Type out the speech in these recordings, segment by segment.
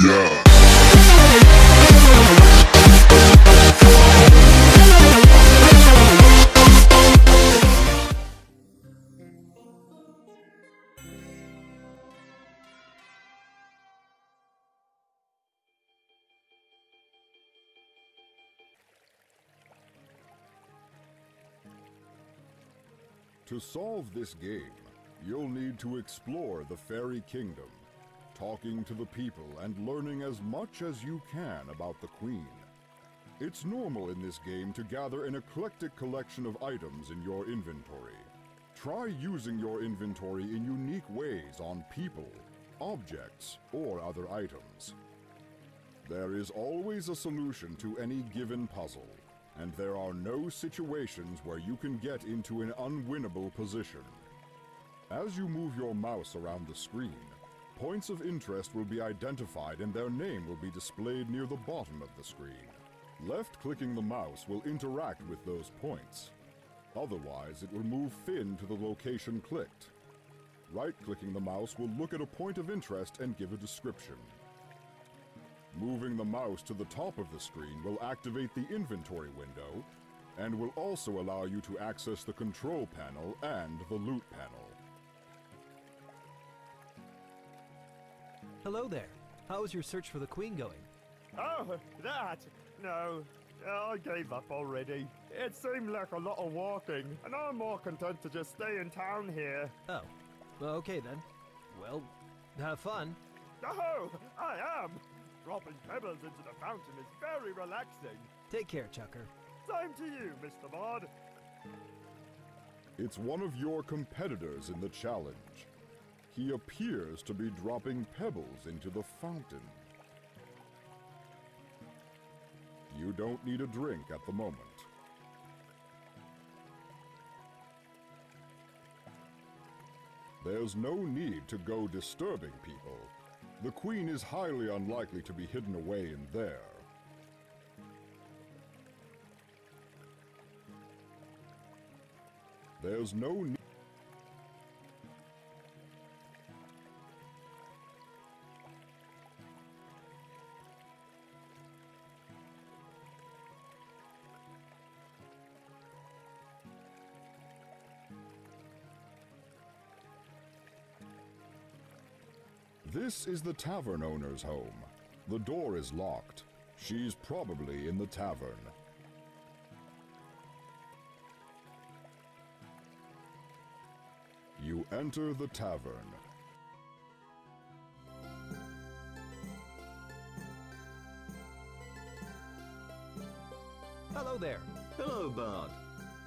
Yeah. To solve this game, you'll need to explore the Fairy Kingdom, talking to the people and learning as much as you can about the Queen. It's normal in this game to gather an eclectic collection of items in your inventory. Try using your inventory in unique ways on people, objects, or other items. There is always a solution to any given puzzle, and there are no situations where you can get into an unwinnable position. As you move your mouse around the screen, points of interest will be identified and their name will be displayed near the bottom of the screen. Left-clicking the mouse will interact with those points. Otherwise, it will move Finn to the location clicked. Right-clicking the mouse will look at a point of interest and give a description. Moving the mouse to the top of the screen will activate the inventory window and will also allow you to access the control panel and the loot panel. Hello there. How is your search for the Queen going? Oh, that? No, I gave up already. It seemed like a lot of walking, and I'm more content to just stay in town here. Oh, well, okay then. Well, have fun. Oh, I am! Dropping pebbles into the fountain is very relaxing. Take care, Chucker. Same to you, Mr. Bod. It's one of your competitors in the challenge. He appears to be dropping pebbles into the fountain. You don't need a drink at the moment. There's no need to go disturbing people. The Queen is highly unlikely to be hidden away in there. There's no need. This is the tavern owner's home. The door is locked. She's probably in the tavern. You enter the tavern. Hello there. Hello, Bard.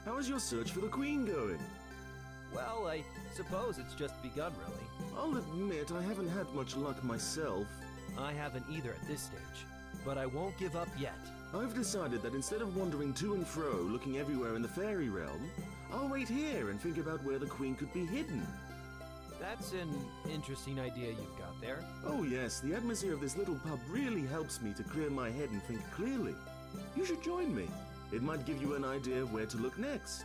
How is your search for the Queen going? Well, I suppose it's just begun, really. I'll admit I haven't had much luck myself. I haven't either at this stage, but I won't give up yet. I've decided that instead of wandering to and fro, looking everywhere in the fairy realm, I'll wait here and think about where the Queen could be hidden. That's an interesting idea you've got there. Oh yes, the atmosphere of this little pub really helps me to clear my head and think clearly. You should join me. It might give you an idea of where to look next.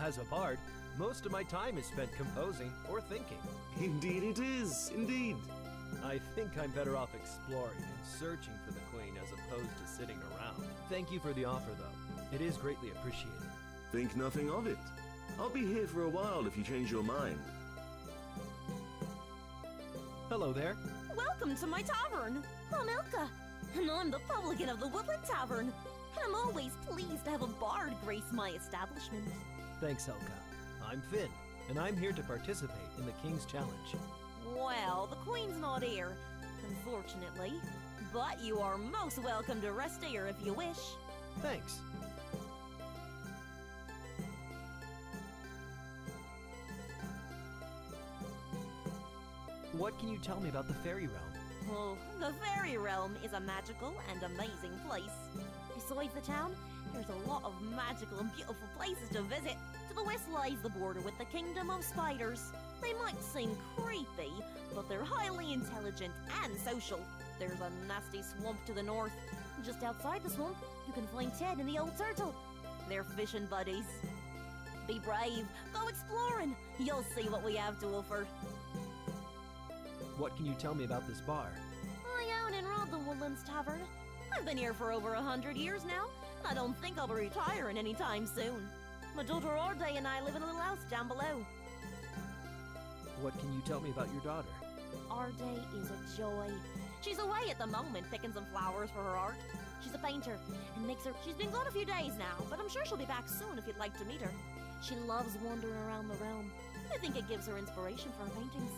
As a bard, most of my time is spent composing or thinking. Indeed it is, indeed. I think I'm better off exploring and searching for the Queen as opposed to sitting around. Thank you for the offer, though. It is greatly appreciated. Think nothing of it. I'll be here for a while if you change your mind. Hello there. Welcome to my tavern. I'm Ilka, and I'm the publican of the Woodland Tavern. And I'm always pleased to have a bard grace my establishment. Thanks, Elka. I'm Finn, and I'm here to participate in the King's Challenge. Well, the Queen's not here, unfortunately. But you are most welcome to rest here if you wish. Thanks. What can you tell me about the fairy realm? Oh, the fairy realm is a magical and amazing place. Besides the town, there's a lot of magical and beautiful places to visit. To the west lies the border with the Kingdom of Spiders. They might seem creepy, but they're highly intelligent and social. There's a nasty swamp to the north. Just outside the swamp, you can find Ted and the old turtle. They're fishing buddies. Be brave, go exploring. You'll see what we have to offer. What can you tell me about this bar? I down in Rodden Woodlands Tavern. I've been here for over 100 years now, and I don't think I'll be retiring anytime soon. My daughter Arde and I live in a little house down below. What can you tell me about your daughter? Arde is a joy. She's away at the moment picking some flowers for her art. She's a painter and makes her... She's been gone a few days now, but I'm sure she'll be back soon if you'd like to meet her. She loves wandering around the realm. I think it gives her inspiration for her paintings.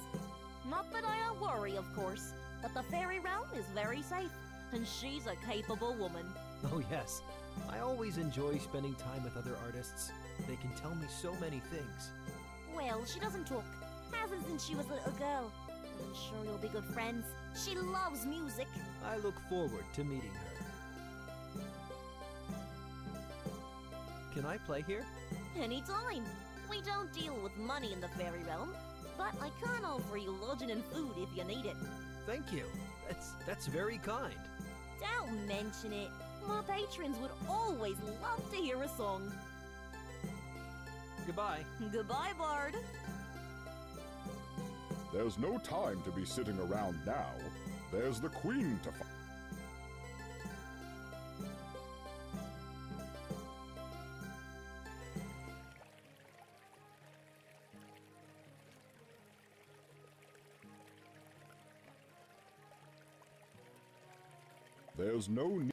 Not that I worry, of course, but the fairy realm is very safe, and she's a capable woman. Oh yes, I always enjoy spending time with other artists. They can tell me so many things. Well, she doesn't talk. Hasn't since she was a little girl. But I'm sure you'll be good friends. She loves music. I look forward to meeting her. Can I play here? Anytime. We don't deal with money in the fairy realm, but I can offer you lodging and food if you need it. Thank you. That's very kind. Don't mention it. My patrons would always love to hear a song. Goodbye. Goodbye, Bard. There's no time to be sitting around now. There's the Queen to find. There's no need.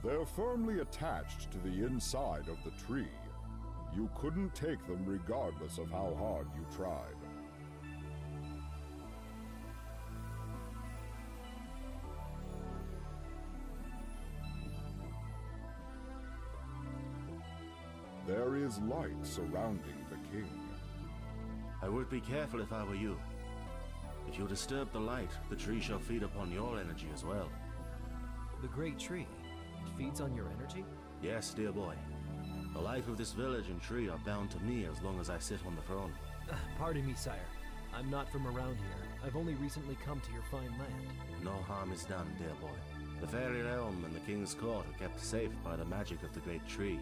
They're firmly attached to the inside of the tree. You couldn't take them regardless of how hard you tried. There is light surrounding the king. I would be careful if I were you. If you disturb the light, the tree shall feed upon your energy as well. The great tree. It feeds on your energy? Yes, dear boy. The life of this village and tree are bound to me as long as I sit on the throne. Pardon me, sire. I'm not from around here. I've only recently come to your fine land. No harm is done, dear boy. The fairy realm and the king's court are kept safe by the magic of the great tree,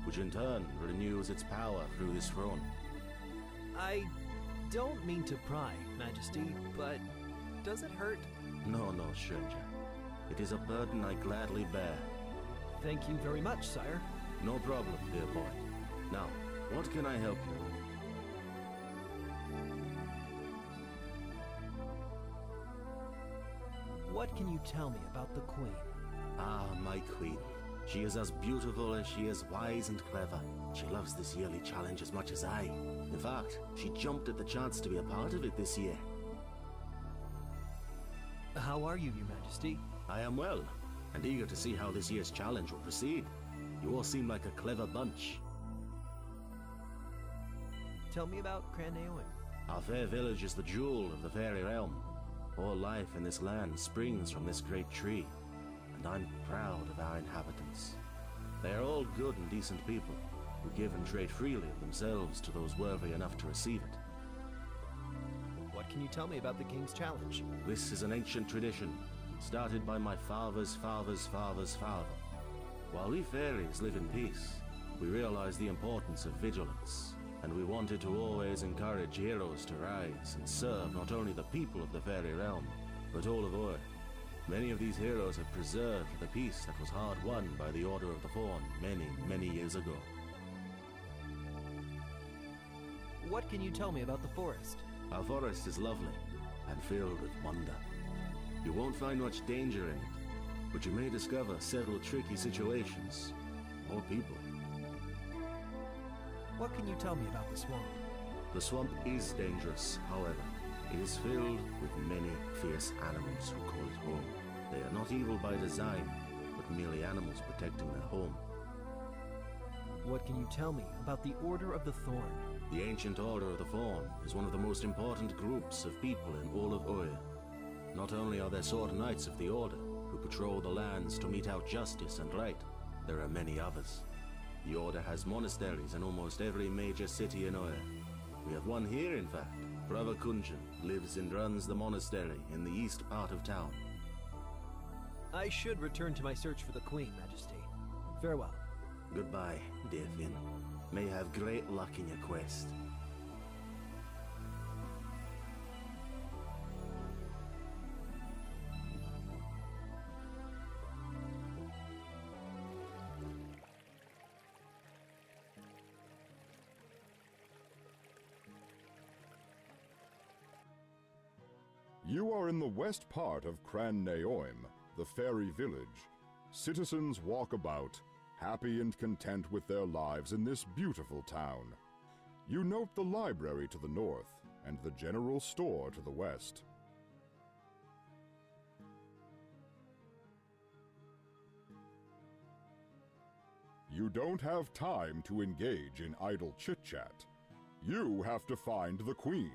which in turn renews its power through this throne. I don't mean to pry, Majesty, but does it hurt? No, stranger. It is a burden I gladly bear. Thank you very much, sire. No problem, dear boy. Now, what can I help you with? What can you tell me about the Queen? Ah, my queen. She is as beautiful as she is wise and clever. She loves this yearly challenge as much as I. In fact, she jumped at the chance to be a part of it this year. How are you, Your Majesty? I am well, and eager to see how this year's challenge will proceed. You all seem like a clever bunch. Tell me about Craneoin. Our fair village is the jewel of the fairy realm. All life in this land springs from this great tree, and I'm proud of our inhabitants. They are all good and decent people, who give and trade freely of themselves to those worthy enough to receive it. What can you tell me about the King's Challenge? This is an ancient tradition, started by my father's father's father's father. While we fairies live in peace, we realize the importance of vigilance, and we wanted to always encourage heroes to rise and serve not only the people of the fairy realm, but all of Ur. Many of these heroes have preserved the peace that was hard won by the Order of the Thorne many, many years ago. What can you tell me about the forest? Our forest is lovely and filled with wonder. You won't find much danger in it, but you may discover several tricky situations, or people. What can you tell me about the swamp? The swamp is dangerous, however. It is filled with many fierce animals who call it home. They are not evil by design, but merely animals protecting their home. What can you tell me about the Order of the Thorne? The ancient Order of the Thorne is one of the most important groups of people in all of Ur. Not only are there sword knights of the Order, who patrol the lands to mete out justice and right, there are many others. The Order has monasteries in almost every major city in Ur. We have one here, in fact. Brother Kunchen lives and runs the monastery in the east part of town. I should return to my search for the Queen, Majesty. Farewell. Goodbye, dear Finn. May you have great luck in your quest. You are in the west part of Cran Neoim, the fairy village. Citizens walk about, happy and content with their lives in this beautiful town. You note the library to the north and the general store to the west. You don't have time to engage in idle chit-chat. You have to find the Queen.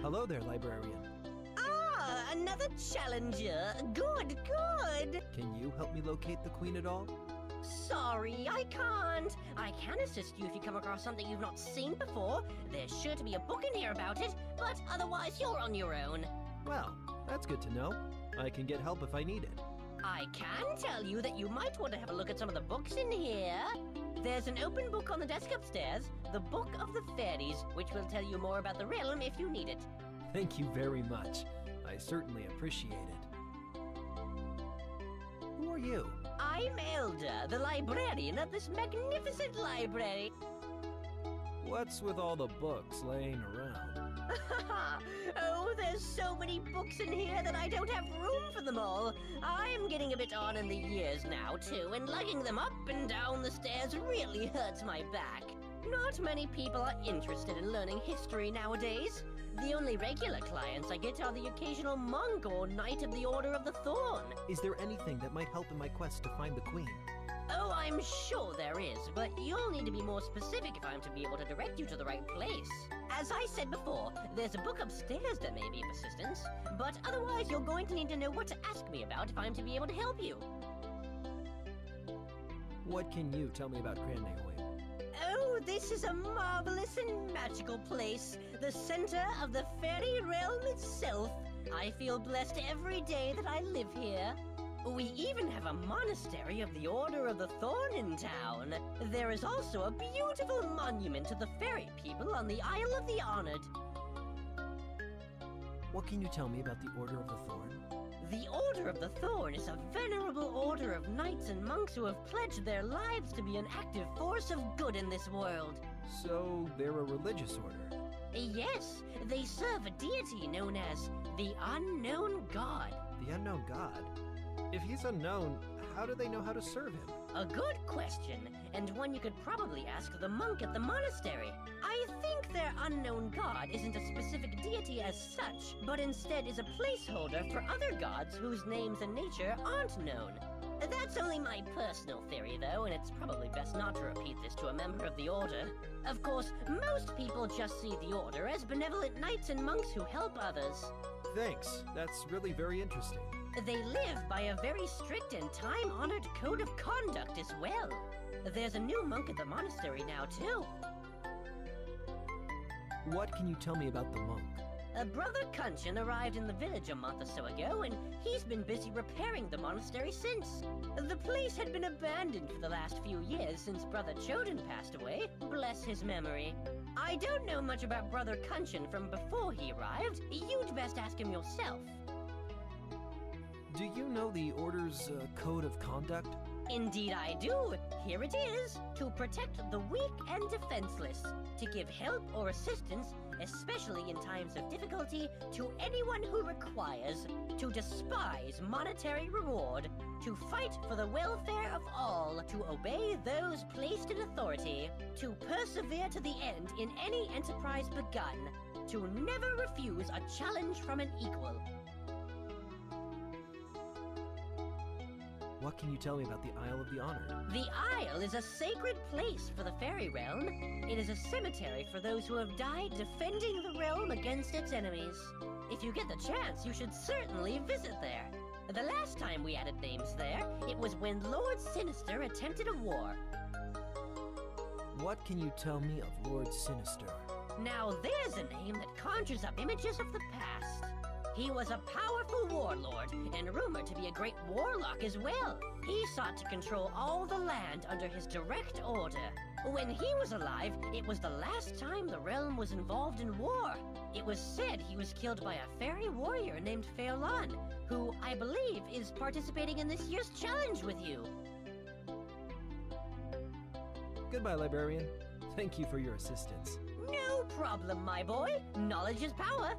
Hello there, librarian. Ah, another challenger. Good, good. Can you help me locate the Queen at all? Sorry, I can't. I can assist you if you come across something you've not seen before. There's sure to be a book in here about it, but otherwise you're on your own. Well, that's good to know. I can get help if I need it. I can tell you that you might want to have a look at some of the books in here. There's an open book on the desk upstairs, the Book of the Fairies, which will tell you more about the realm if you need it. Thank you very much. I certainly appreciate it. Who are you? I'm Elda, the librarian of this magnificent library. What's with all the books laying around? Oh, there's so many books in here that I don't have room for them all. I'm getting a bit on in the years now, too, and lugging them up and down the stairs really hurts my back. Not many people are interested in learning history nowadays. The only regular clients I get are the occasional monk or knight of the Order of the Thorne. Is there anything that might help in my quest to find the Queen? Oh, I'm sure there is, but you'll need to be more specific if I'm to be able to direct you to the right place. As I said before, there's a book upstairs that may be of assistance, but otherwise you're going to need to know what to ask me about if I'm to be able to help you. What can you tell me about Cran Neoim? Oh, this is a marvelous and magical place, the center of the fairy realm itself. I feel blessed every day that I live here. We even have a monastery of the Order of the Thorne in town. There is also a beautiful monument to the fairy people on the Isle of the Honored. What can you tell me about the Order of the Thorne? The Order of the Thorne is a venerable order of knights and monks who have pledged their lives to be an active force of good in this world. So, they're a religious order? Yes, they serve a deity known as the Unknown God. The Unknown God? If he's unknown, how do they know how to serve him? A good question, and one you could probably ask the monk at the monastery. I think their unknown god isn't a specific deity as such, but instead is a placeholder for other gods whose names and nature aren't known. That's only my personal theory, though, and it's probably best not to repeat this to a member of the Order. Of course, most people just see the Order as benevolent knights and monks who help others. Thanks, that's really very interesting. They live by a very strict and time-honored code of conduct as well. There's a new monk at the monastery now, too. What can you tell me about the monk? Brother Kunchen arrived in the village a month or so ago, and he's been busy repairing the monastery since. The place had been abandoned for the last few years since Brother Choden passed away, bless his memory. I don't know much about Brother Kunchen from before he arrived. You'd best ask him yourself. Do you know the Order's code of conduct? Indeed I do. Here it is. To protect the weak and defenseless. To give help or assistance, especially in times of difficulty, to anyone who requires. To despise monetary reward. To fight for the welfare of all. To obey those placed in authority. To persevere to the end in any enterprise begun. To never refuse a challenge from an equal. What can you tell me about the Isle of the Honored? The Isle is a sacred place for the fairy realm. It is a cemetery for those who have died defending the realm against its enemies. If you get the chance, you should certainly visit there. The last time we added names there, it was when Lord Sinister attempted a war. What can you tell me of Lord Sinister? Now there's a name that conjures up images of the past. He was a powerful warlord, and rumored to be a great warlock as well. He sought to control all the land under his direct order. When he was alive, it was the last time the realm was involved in war. It was said he was killed by a fairy warrior named Fairlon, who I believe is participating in this year's challenge with you. Goodbye, librarian. Thank you for your assistance. No problem, my boy. Knowledge is power.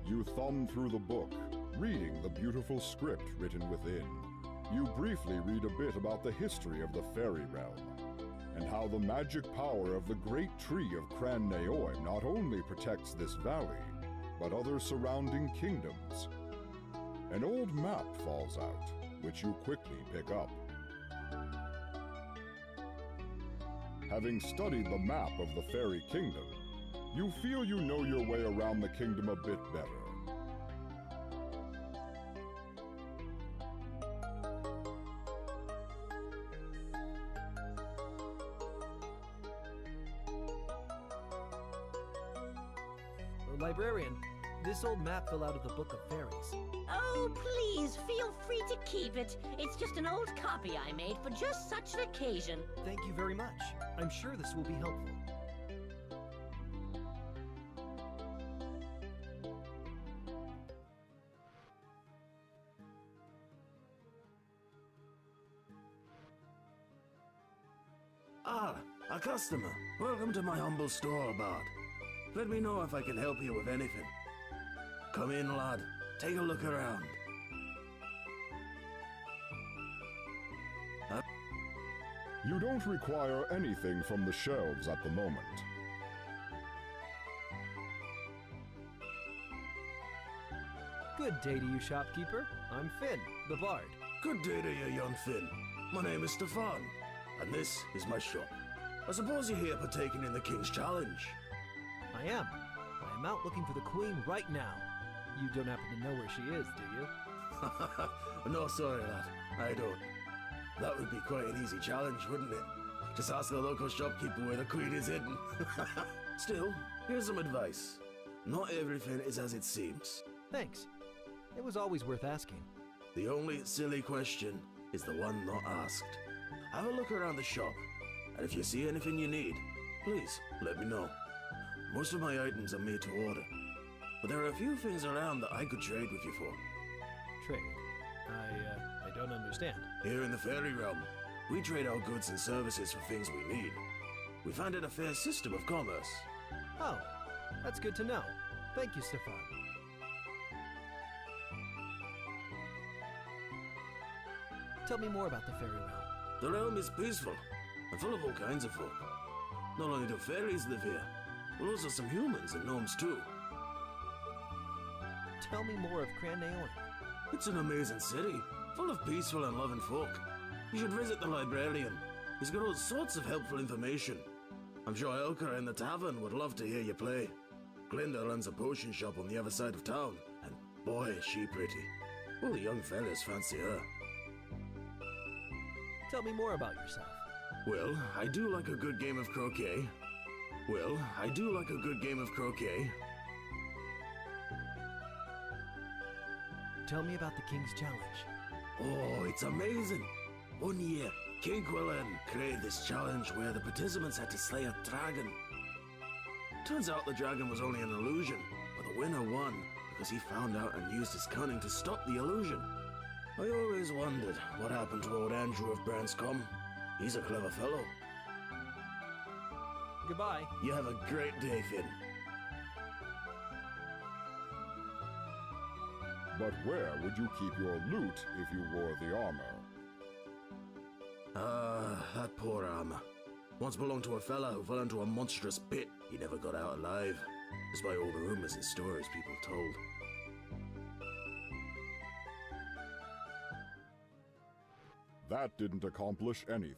You thumb through the book, reading the beautiful script written within. You briefly read a bit about the history of the fairy realm, and how the magic power of the great tree of Cran Neoim not only protects this valley, but other surrounding kingdoms. An old map falls out, which you quickly pick up. Having studied the map of the fairy kingdom, you feel you know your way around the kingdom a bit better. Librarian, this old map fell out of the Book of Fairies. Oh, please, feel free to keep it. It's just an old copy I made for just such an occasion. Thank you very much. I'm sure this will be helpful. Ah, a customer. Welcome to my humble store, Bard. Let me know if I can help you with anything. Come in, lad. Take a look around. You don't require anything from the shelves at the moment. Good day to you, shopkeeper. I'm Finn, the Bard. Good day to you, young Finn. My name is Stefan, and this is my shop. I suppose you're here partaking in the King's Challenge. I am. I am out looking for the Queen right now. You don't happen to know where she is, do you? No, sorry, lad. I don't. That would be quite an easy challenge, wouldn't it? Just ask the local shopkeeper where the Queen is hidden. Still, here's some advice. Not everything is as it seems. Thanks. It was always worth asking. The only silly question is the one not asked. Have a look around the shop, and if you see anything you need, please let me know. Most of my items are made to order, but there are a few things around that I could trade with you for. Trade? I don't understand. Here in the fairy realm, we trade our goods and services for things we need. We find it a fair system of commerce. Oh, that's good to know. Thank you, Stefan. Tell me more about the fairy realm. The realm is peaceful and full of all kinds of folk. Not only do fairies live here, but also some humans and gnomes too. Tell me more of Cran Neoim. It's an amazing city, full of peaceful and loving folk. You should visit the librarian. He's got all sorts of helpful information. I'm sure Elka in the tavern would love to hear you play. Glinda runs a potion shop on the other side of town, and boy is she pretty. All the young fellas fancy her. Tell me more about yourself. Well, I do like a good game of croquet. Tell me about the King's Challenge. Oh, it's amazing. One year, King Quillen created this challenge where the participants had to slay a dragon. Turns out the dragon was only an illusion, but the winner won because he found out and used his cunning to stop the illusion. I always wondered what happened to old Andrew of Branscombe. He's a clever fellow. Goodbye. You have a great day, Finn. But where would you keep your loot if you wore the armor? That poor armor. Once belonged to a fella who fell into a monstrous pit. He never got out alive, despite all the rumors and stories people told. That didn't accomplish anything.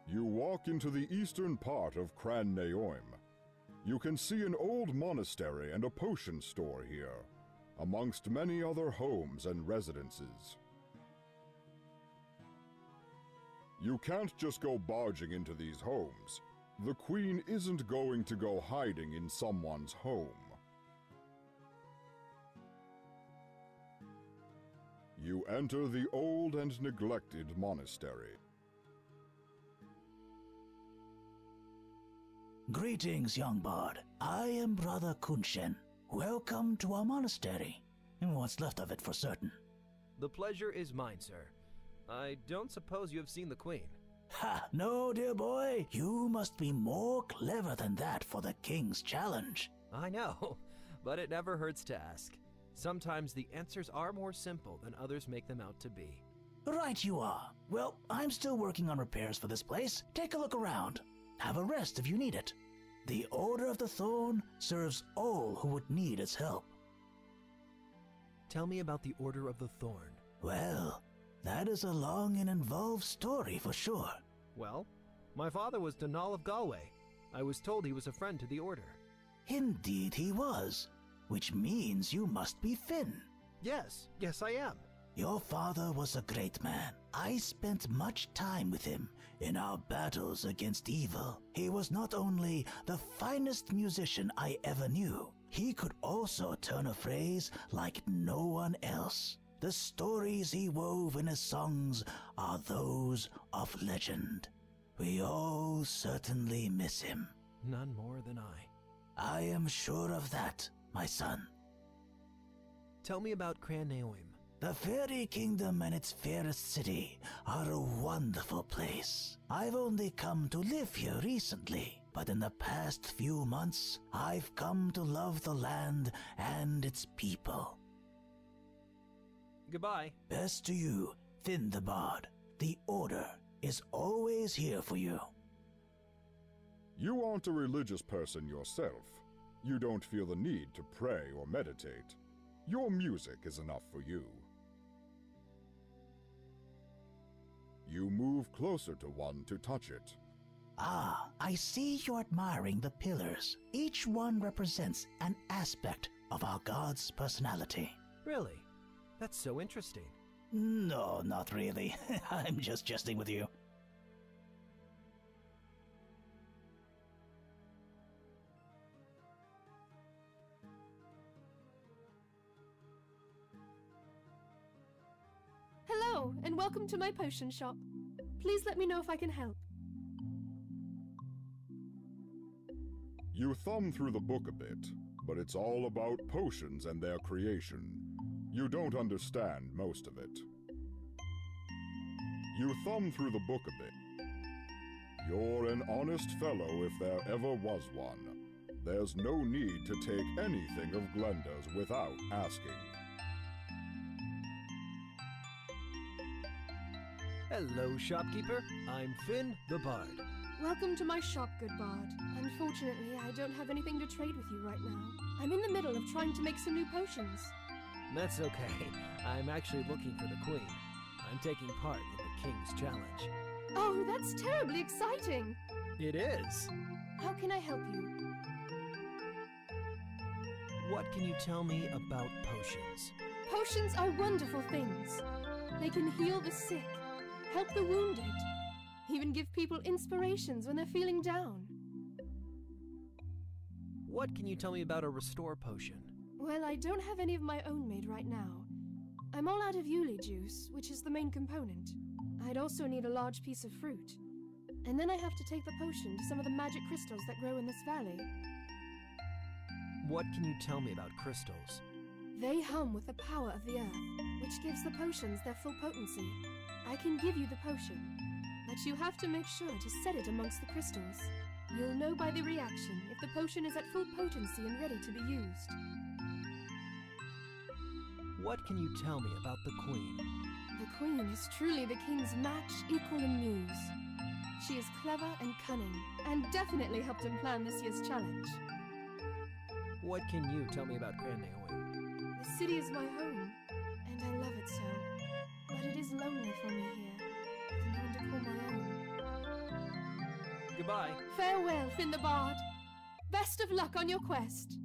You walk into the eastern part of Cran Naoim. You can see an old monastery and a potion store here, amongst many other homes and residences. You can't just go barging into these homes. The Queen isn't going to go hiding in someone's home. You enter the old and neglected monastery. Greetings, young bard. I am Brother Kunshen. Welcome to our monastery, and what's left of it for certain. The pleasure is mine, sir. I don't suppose you have seen the Queen. Ha! No, dear boy. You must be more clever than that for the King's challenge. I know, but it never hurts to ask. Sometimes the answers are more simple than others make them out to be. Right you are. Well, I'm still working on repairs for this place. Take a look around. Have a rest if you need it. The Order of the Thorne serves all who would need its help. Tell me about the Order of the Thorne. Well, that is a long and involved story for sure. Well, my father was Donal of Galway. I was told he was a friend to the Order. Indeed he was, which means you must be Finn. Yes I am. Your father was a great man. I spent much time with him in our battles against evil. He was not only the finest musician I ever knew, he could also turn a phrase like no one else. The stories he wove in his songs are those of legend. We all certainly miss him. None more than I. I am sure of that, my son. Tell me about Cran Naoim. The Fairy Kingdom and its fairest city are a wonderful place. I've only come to live here recently, but in the past few months, I've come to love the land and its people. Goodbye. Best to you, Finn the Bard. The Order is always here for you. You aren't a religious person yourself. You don't feel the need to pray or meditate. Your music is enough for you. You move closer to one to touch it. Ah, I see you're admiring the pillars. Each one represents an aspect of our god's personality. Really? That's so interesting. No, not really. I'm just jesting with you. Hello, and welcome to my potion shop. Please let me know if I can help. You thumb through the book a bit, but it's all about potions and their creation. You don't understand most of it. You thumb through the book a bit. You're an honest fellow if there ever was one. There's no need to take anything of Glenda's without asking. Hello, shopkeeper. I'm Finn the Bard. Welcome to my shop, good bard. Unfortunately, I don't have anything to trade with you right now. I'm in the middle of trying to make some new potions. That's okay. I'm actually looking for the Queen. I'm taking part in the King's Challenge. Oh, that's terribly exciting! It is. How can I help you? What can you tell me about potions? Potions are wonderful things. They can heal the sick, help the wounded, even give people inspirations when they're feeling down. What can you tell me about a restore potion? Well, I don't have any of my own made right now. I'm all out of Yuli juice, which is the main component. I'd also need a large piece of fruit. And then I have to take the potion to some of the magic crystals that grow in this valley. What can you tell me about crystals? They hum with the power of the earth, which gives the potions their full potency. I can give you the potion, but you have to make sure to set it amongst the crystals. You'll know by the reaction if the potion is at full potency and ready to be used. What can you tell me about the Queen? The Queen is truly the King's match, equal and muse. She is clever and cunning, and definitely helped him plan this year's challenge. What can you tell me about Grand Naomi? The city is my home, and I love it so. But it is lonely for me here, with no one to call my own. Goodbye. Farewell, Finn the Bard. Best of luck on your quest.